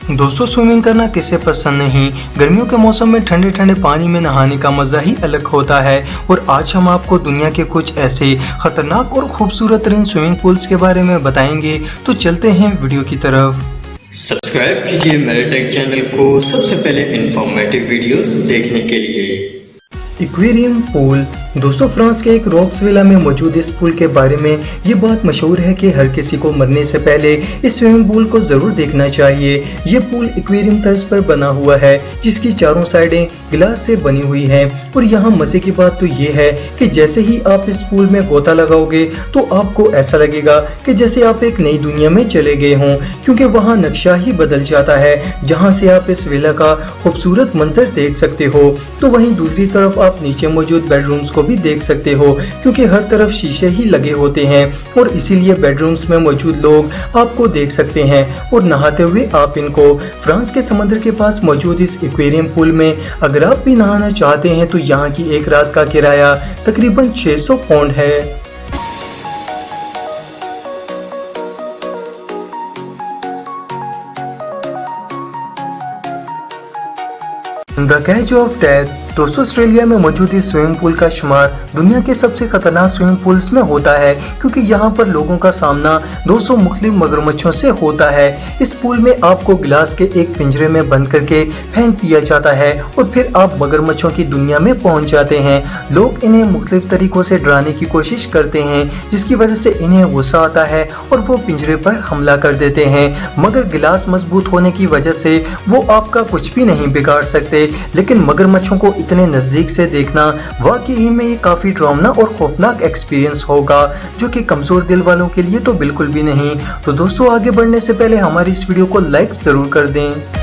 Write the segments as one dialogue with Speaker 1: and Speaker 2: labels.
Speaker 1: दोस्तों, स्विमिंग करना किसे पसंद नहीं। गर्मियों के मौसम में ठंडे ठंडे पानी में नहाने का मजा ही अलग होता है। और आज हम आपको दुनिया के कुछ ऐसे खतरनाक और खूबसूरत तरीन स्विमिंग पूल्स के बारे में बताएंगे। तो चलते हैं वीडियो की तरफ।
Speaker 2: सब्सक्राइब कीजिए मेरे टेक चैनल को सबसे पहले इंफॉर्मेटिव वीडियोस देखने के लिए।
Speaker 1: Aquarium pool. दोस्तों, फ्रांस के एक रॉक्सविला में मौजूद इस पूल के बारे में ये बात मशहूर है कि हर किसी को मरने से पहले इस स्विमिंग पूल को जरूर देखना चाहिए। ये पूल एक्वेरियम तर्ज पर बना हुआ है, जिसकी चारों साइडें गिलास से बनी हुई हैं। और यहाँ मजे की बात तो ये है कि जैसे ही आप इस पूल में गोता लगाओगे तो आपको ऐसा लगेगा कि जैसे आप एक नई दुनिया में चले गए हों, क्योंकि वहाँ नक्शा ही बदल जाता है जहाँ से आप इस विला का खूबसूरत मंजर देख सकते हो। तो वहीं दूसरी तरफ आप नीचे मौजूद बेडरूम्स को भी देख सकते हो, क्योंकि हर तरफ शीशे ही लगे होते हैं और इसीलिए बेडरूम्स में मौजूद लोग आपको देख सकते हैं और नहाते हुए आप इनको। फ्रांस के समंदर के पास मौजूद इस एक्वेरियम पूल में अगर आप भी नहाना चाहते हैं तो यहाँ की एक रात का किराया तकरीबन 600 पाउंड है। The catch of death. दोस्तों, ऑस्ट्रेलिया में मौजूद इस स्विमिंग पूल का शुमार दुनिया के सबसे खतरनाक स्विमिंग पूल्स में होता है, क्योंकि यहाँ पर लोगों का सामना 200 मुख्तलिफ मगरमच्छों से होता है। इस पूल में आपको गिलास के एक पिंजरे में बंद करके फेंक दिया जाता है और फिर आप मगरमच्छों की दुनिया में पहुंच जाते हैं। लोग इन्हें मुख्तलिफ तरीकों से डराने की कोशिश करते हैं, जिसकी वजह से इन्हें गुस्सा आता है और वो पिंजरे पर हमला कर देते हैं। मगर गिलास मजबूत होने की वजह से वो आपका कुछ भी नहीं बिगाड़ सकते। लेकिन मगरमच्छों को इतने नजदीक से देखना वाकई में ये काफी डरावना और खौफनाक एक्सपीरियंस होगा, जो कि कमजोर दिल वालों के लिए तो बिल्कुल भी नहीं। तो दोस्तों, आगे बढ़ने से पहले हमारी इस वीडियो को लाइक जरूर कर दें।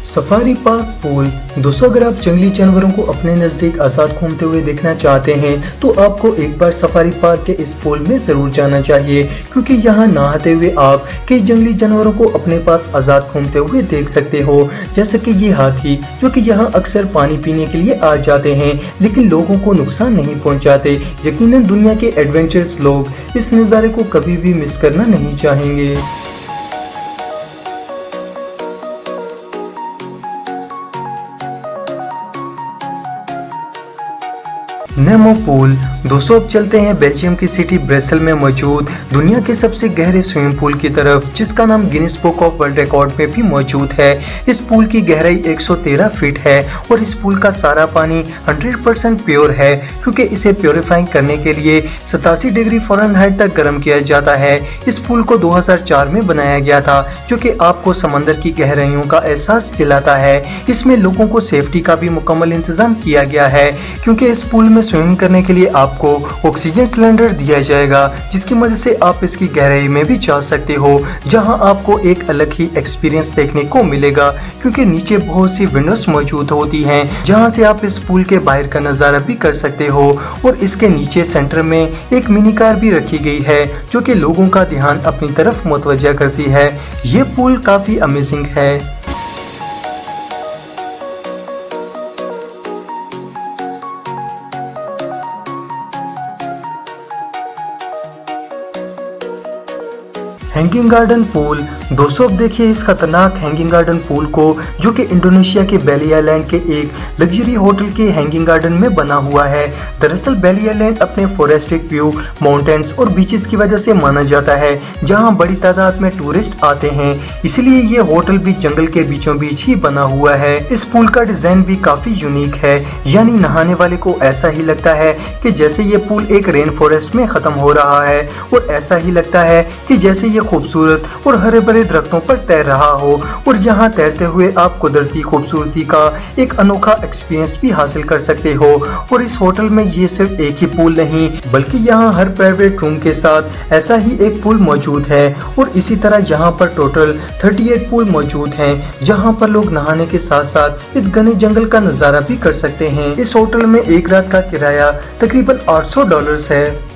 Speaker 1: Safari park pool. दोस्तों, अगर आप जंगली जानवरों को अपने नजदीक आजाद घूमते हुए देखना चाहते हैं तो आपको एक बार सफारी पार्क के इस पूल में जरूर जाना चाहिए, क्योंकि यहाँ नहाते हुए आप कई जंगली जानवरों को अपने पास आजाद घूमते हुए देख सकते हो, जैसे कि ये हाथी, जो कि यहाँ अक्सर पानी पीने के लिए आ जाते हैं लेकिन लोगों को नुकसान नहीं पहुँचाते। यकीनन दुनिया के एडवेंचरस लोग इस नज़ारे को कभी भी मिस करना नहीं चाहेंगे। Nemo pool. दोस्तों, अब चलते हैं बेल्जियम की सिटी ब्रसेल में मौजूद दुनिया के सबसे गहरे स्विमिंग पूल की तरफ, जिसका नाम Guinness book of world record में भी मौजूद है। इस पूल की गहराई 113 फीट है और इस पूल का सारा पानी 100% प्योर है, क्योंकि इसे प्योरीफाइंग करने के लिए 87 डिग्री फ़ारेनहाइट तक गर्म किया जाता है। इस पूल को 2004 में बनाया गया था, जो कि आपको समंदर की गहराइयों का एहसास दिलाता है। इसमें लोगों को सेफ्टी का भी मुकम्मल इंतजाम किया गया है, क्योंकि इस पूल में स्विमिंग करने के लिए आपको ऑक्सीजन सिलेंडर दिया जाएगा, जिसकी मदद से आप इसकी गहराई में भी जा सकते हो, जहां आपको एक अलग ही एक्सपीरियंस देखने को मिलेगा, क्योंकि नीचे बहुत सी विंडोज मौजूद होती हैं जहां से आप इस पूल के बाहर का नजारा भी कर सकते हो। और इसके नीचे सेंटर में एक मिनी कार भी रखी गई है, जो कि लोगों का ध्यान अपनी तरफ मुतवज्जा करती है। ये पूल काफी अमेजिंग है। Hanging garden pool. दोस्तों, अब देखिए इस खतरनाक हैंगिंग गार्डन पूल को, जो कि इंडोनेशिया के बैली आइलैंड के एक लग्जरी होटल के हैंगिंग गार्डन में बना हुआ है। दरअसल बैली आइलैंड अपने फॉरेस्टिक व्यू, माउंटेन्स और बीचेस की वजह से माना जाता है, जहां बड़ी तादाद में टूरिस्ट आते हैं। इसलिए ये होटल भी जंगल के बीचों बीच ही बना हुआ है। इस पूल का डिजाइन भी काफी यूनिक है, यानी नहाने वाले को ऐसा ही लगता है कि जैसे ये पूल एक रेन फॉरेस्ट में खत्म हो रहा है, और ऐसा ही लगता है कि जैसे ये खूबसूरत और हरे भरे दरख्तों पर तैर रहा हो। और यहाँ तैरते हुए आप कुदरती खूबसूरती का एक अनोखा एक्सपीरियंस भी हासिल कर सकते हो। और इस होटल में ये सिर्फ एक ही पूल नहीं, बल्कि यहाँ हर प्राइवेट रूम के साथ ऐसा ही एक पूल मौजूद है। और इसी तरह यहाँ पर टोटल 38 पूल मौजूद हैं, जहाँ पर लोग नहाने के साथ साथ इस घने जंगल का नजारा भी कर सकते हैं। इस होटल में एक रात का किराया तकरीबन $800 है।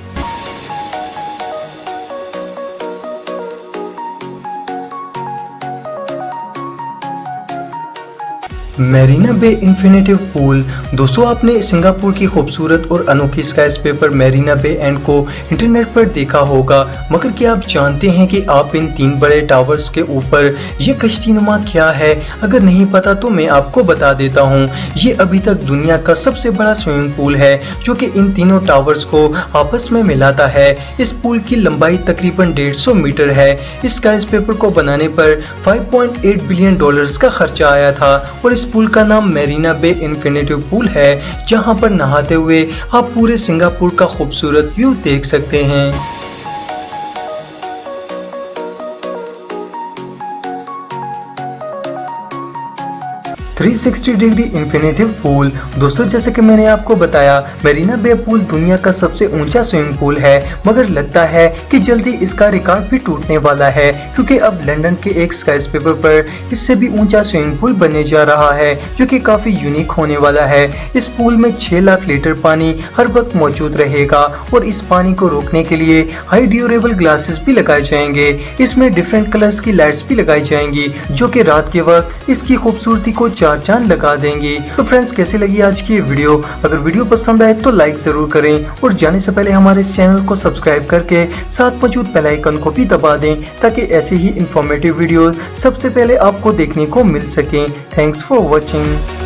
Speaker 1: मैरीना बे इन्फिनिटी पूल। दोस्तों, आपने सिंगापुर की खूबसूरत और अनोखी स्काईस्क्रेपर मैरीना बे एंड को इंटरनेट पर देखा होगा, मगर क्या आप जानते हैं कि आप इन 3 बड़े टावर्स के ऊपर ये कश्तीनुमा क्या है? अगर नहीं पता तो मैं आपको बता देता हूँ। ये अभी तक दुनिया का सबसे बड़ा स्विमिंग पूल है जो कि इन तीनों टावर्स को आपस में मिलाता है। इस पूल की लंबाई तकरीबन 150 मीटर है। इस स्काईस्क्रेपर को बनाने पर $5.8 बिलियन का खर्चा आया था और इस पूल का नाम मैरीना बे इन्फिनिटी पूल है, जहां पर नहाते हुए आप पूरे सिंगापुर का खूबसूरत व्यू देख सकते हैं। 360 डिग्री इन्फिनिटी पूल। दोस्तों, जैसे कि मैंने आपको बताया, मैरीना बे पूल दुनिया का सबसे ऊंचा स्विमिंग पूल है, मगर लगता है कि जल्दी इसका रिकॉर्ड भी टूटने वाला है, क्योंकि अब लंदन के एक स्काईस्क्रेपर पर इससे भी ऊंचा स्विमिंग पूल बनने जा रहा है, जो कि काफी यूनिक होने वाला है। इस पूल में 6 लाख लीटर पानी हर वक्त मौजूद रहेगा और इस पानी को रोकने के लिए हाई ड्यूरेबल ग्लासेस भी लगाए जाएंगे। इसमें डिफरेंट कलर्स की लाइट्स भी लगाई जाएंगी, जो कि रात के वक्त इसकी खूबसूरती को चांद लगा देंगी। तो फ्रेंड्स, कैसी लगी आज की ये वीडियो? अगर वीडियो पसंद आए तो लाइक जरूर करें और जाने से पहले हमारे इस चैनल को सब्सक्राइब करके साथ मौजूद बेल आइकन को भी दबा दें, ताकि ऐसे ही इंफॉर्मेटिव वीडियोस सबसे पहले आपको देखने को मिल सकें। Thanks for watching.